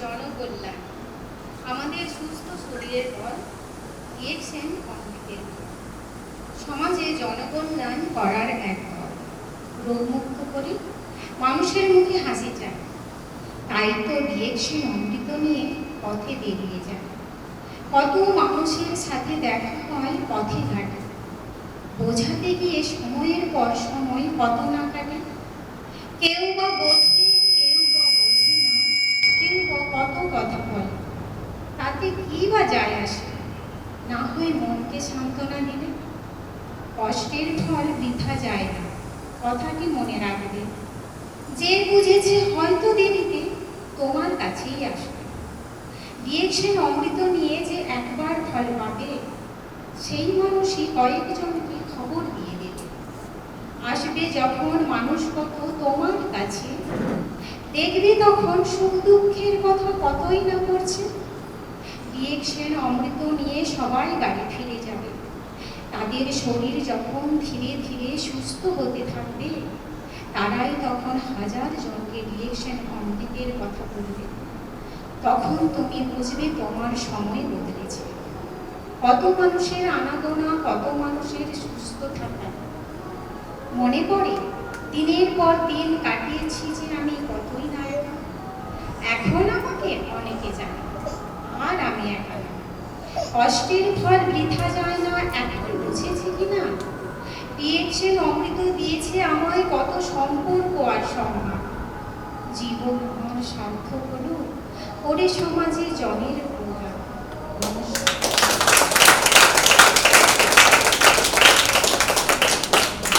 জনকল্যাণ, আমাদের সুস্থ শরীরের পর দিয়েছেন অমৃতের পর। সমাজে জনকল্যাণ করার এক পথ, রোগমুক্ত করে মানুষের মুখে হাসি চায়। তাই তো ডিএক্সেন অমৃত নিয়ে পথে বেরিয়ে যায়। কত মানুষের সাথে দেখা হয় পথে ঘাটে, বোঝাতে গিয়ে সময়ের পর সময় কত না কাটে। কেউ বা বোঝে, কেউ বা বোঝে না, কেউ বা কত কথা বলে, তাতে কি বা যায় আসে? না হয় মনকে সান্ত্বনা দিলে। কষ্টের ফল বৃথা যায় না, কথাটি মনে রাখবে। যে বুঝেছে হয়তো দেরিতে তোমার কাছেই আসবে। ডিএক্সেন অমৃত নিয়ে যে একবার ফল পাবে, সেই মানুষই কয়েকজনকে খবর দিয়ে দেবে। আসবে যখন মানুষ কত তোমার কাছে, দেখবে তখন সুখ দুঃখের কথা কতই না করছে। ডিএক্সেন অমৃত নিয়ে সবাই বাড়ি ফিরে যাবে। তাদের শরীর যখন ধীরে ধীরে সুস্থ হতে থাকবে, তারাই তখন হাজার জনকে ডিএক্সেন অমৃতের কথা বলবে। তখন তুমি বুঝবে তোমার সময় বদলেছে। কত মানুষের আনাগোনা, কত মানুষের সুস্থ থাকা মনে পড়ে। দিনের পর দিন কাটিয়েছি যে আমি কতই না একা। এখন আমাকে অনেকে জানে, আর আমি একা না। কষ্টের ফল বৃথা যায় না, এখন বুঝেছি কিনা। ডিএক্সেন অমৃত দিয়েছে আমায় কত সম্পর্ক আর সম্মান। জীবন আমার সার্থক হলো, ওরে সমাজে জনের প্রদান। নমস্কার।